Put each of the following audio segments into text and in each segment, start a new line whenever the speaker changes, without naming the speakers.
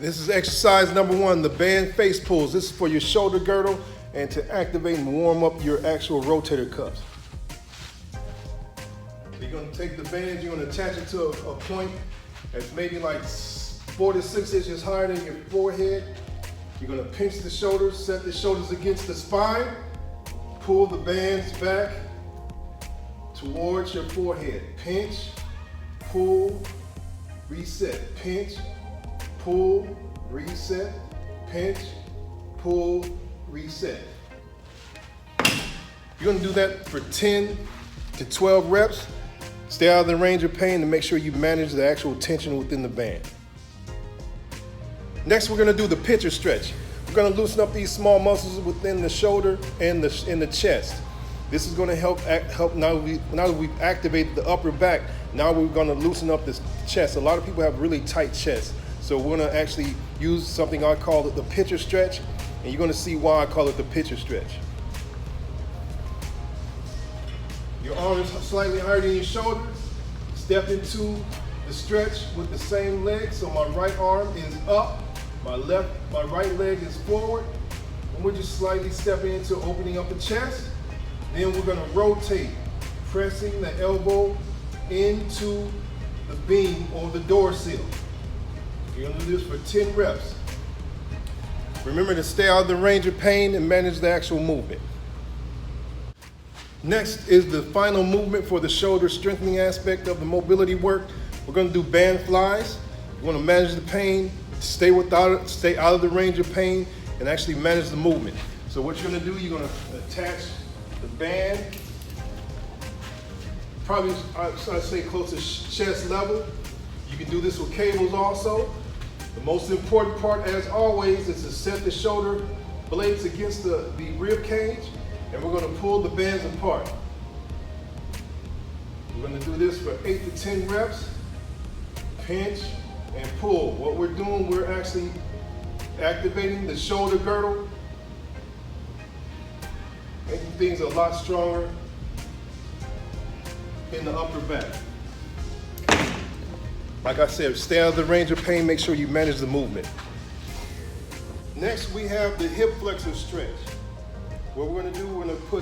This is exercise number 1, the band face pulls. This is for your shoulder girdle and to activate and warm up your actual rotator cuffs. You're going to take the band, you're going to attach it to a point that's maybe like 4 to 6 inches higher than your forehead. You're going to pinch the shoulders, set the shoulders against the spine, pull the bands back towards your forehead. Pinch, pull, reset, pinch, pull, reset, pinch, pull, reset. You're going to do that for 10 to 12 reps. Stay out of the range of pain and make sure you manage the actual tension within the band. Next, we're going to do the pitcher stretch. We're going to loosen up these small muscles within the shoulder and the chest. This is going to help now that we've activated the upper back. Now we're going to loosen up this chest. A lot of people have really tight chests. So we're going to actually use something I call the pitcher stretch, and you're going to see why I call it the pitcher stretch. Your arms slightly higher than your shoulders. Step into the stretch with the same leg. So my right arm is up, my right leg is forward, and we're just slightly stepping into opening up the chest. Then we're going to rotate, pressing the elbow into the beam or the door sill. You're going to do this for 10 reps. Remember to stay out of the range of pain and manage the actual movement. Next is the final movement for the shoulder strengthening aspect of the mobility work. We're going to do band flies. You want to manage the pain, stay out of the range of pain, and actually manage the movement. So what you're going to do, you're going to attach the band, probably I'd say close to chest level. You can do this with cables also. The most important part, as always, is to set the shoulder blades against the rib cage, and we're going to pull the bands apart. We're going to do this for 8 to 10 reps. Pinch and pull. What we're doing, we're actually activating the shoulder girdle, making things a lot stronger in the upper back. Like I said, stay out of the range of pain, make sure you manage the movement. Next, we have the hip flexor stretch. What we're going to do, we're going to put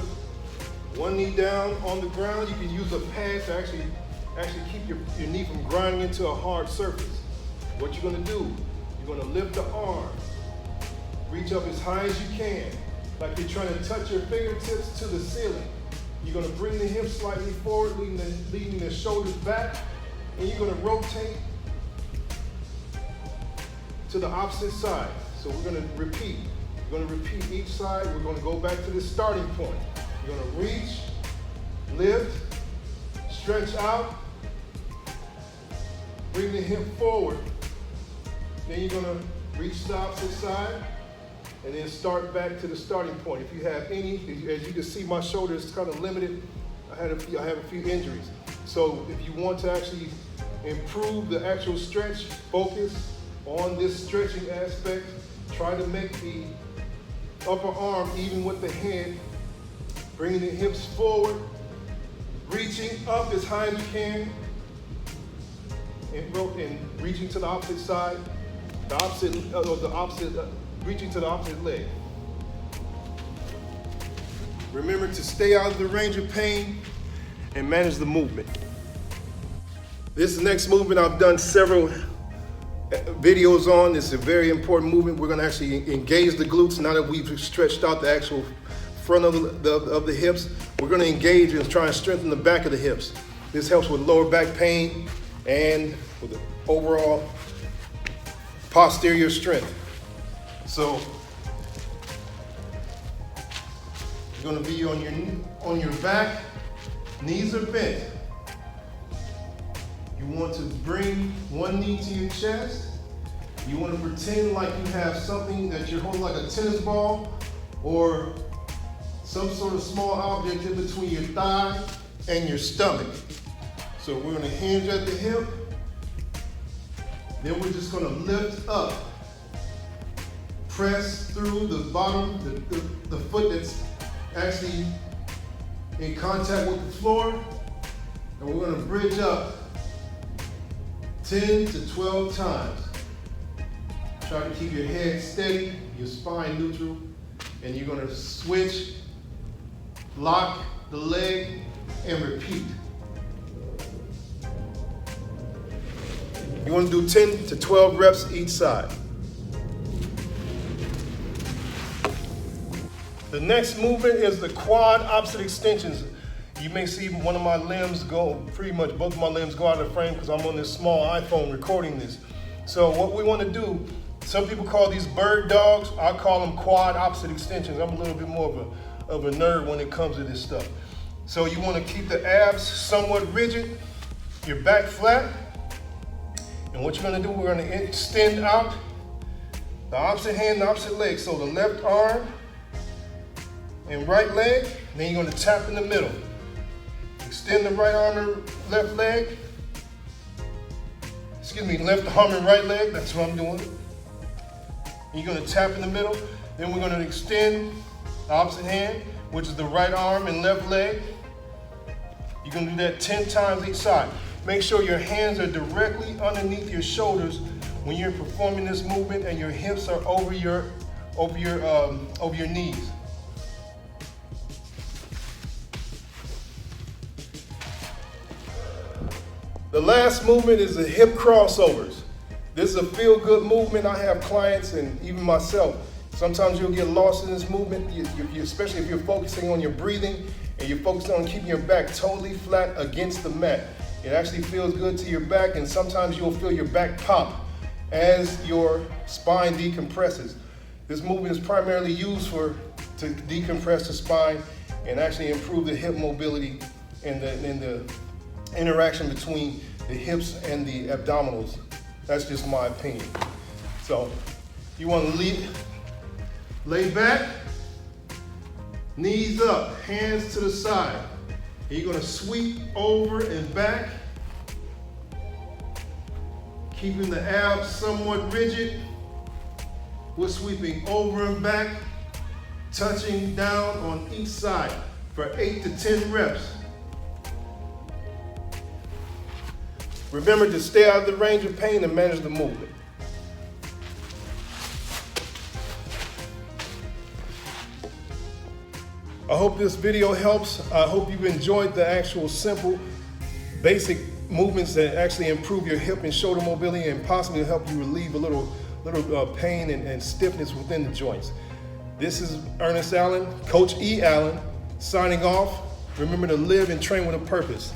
one knee down on the ground. You can use a pad to actually keep your knee from grinding into a hard surface. What you're going to do, you're going to lift the arm, reach up as high as you can, like you're trying to touch your fingertips to the ceiling. You're going to bring the hips slightly forward, leading the shoulders back, and you're going to rotate to the opposite side. So we're going to repeat. We're going to repeat each side. We're going to go back to the starting point. You're going to reach, lift, stretch out, bring the hip forward. Then you're going to reach the opposite side and then start back to the starting point. If you have any, as you can see, my shoulder is kind of limited. I have a few injuries. So if you want to actually improve the actual stretch, focus on this stretching aspect. Try to make the upper arm even with the head, bringing the hips forward, reaching up as high as you can, and reaching to the opposite side, reaching to the opposite leg. Remember to stay out of the range of pain and manage the movement. This next movement I've done several videos on. It's a very important movement. We're going to actually engage the glutes now that we've stretched out the actual front of the hips. We're going to engage and try and strengthen the back of the hips. This helps with lower back pain and with the overall posterior strength. So you're going to be on your back, knees are bent. You want to bring one knee to your chest. You want to pretend like you have something that you're holding, like a tennis ball or some sort of small object in between your thigh and your stomach. So we're going to hinge at the hip. Then we're just going to lift up. Press through the bottom, the foot that's actually in contact with the floor. And we're going to bridge up 10 to 12 times. Try to keep your head steady, your spine neutral, and you're gonna switch, lock the leg, and repeat. You wanna do 10 to 12 reps each side. The next movement is the quad opposite extensions. You may see one of my limbs go, pretty much both of my limbs go out of the frame because I'm on this small iPhone recording this. So what we wanna do, some people call these bird dogs, I call them quad opposite extensions. I'm a little bit more of a nerd when it comes to this stuff. So you wanna keep the abs somewhat rigid, your back flat, and what you're gonna do, we're gonna extend out the opposite hand, the opposite leg. So the left arm and right leg, then you're gonna tap in the middle. Extend the right arm and left leg. Excuse me, left arm and right leg, that's what I'm doing. You're gonna tap in the middle, then we're gonna extend the opposite hand, which is the right arm and left leg. You're gonna do that 10 times each side. Make sure your hands are directly underneath your shoulders when you're performing this movement and your hips are over your knees. The last movement is the hip crossovers. This is a feel-good movement. I have clients and even myself. Sometimes you'll get lost in this movement, especially if you're focusing on your breathing and you're focused on keeping your back totally flat against the mat. It actually feels good to your back, and sometimes you'll feel your back pop as your spine decompresses. This movement is primarily used to decompress the spine and actually improve the hip mobility and the interaction between the hips and the abdominals. That's just my opinion. So you want to lay back, knees up, hands to the side. And you're going to sweep over and back, keeping the abs somewhat rigid. We're sweeping over and back, touching down on each side for 8 to 10 reps. Remember to stay out of the range of pain and manage the movement. I hope this video helps. I hope you've enjoyed the actual simple, basic movements that actually improve your hip and shoulder mobility and possibly help you relieve a little pain and stiffness within the joints. This is Ernest Allen, Coach E. Allen, signing off. Remember to live and train with a purpose.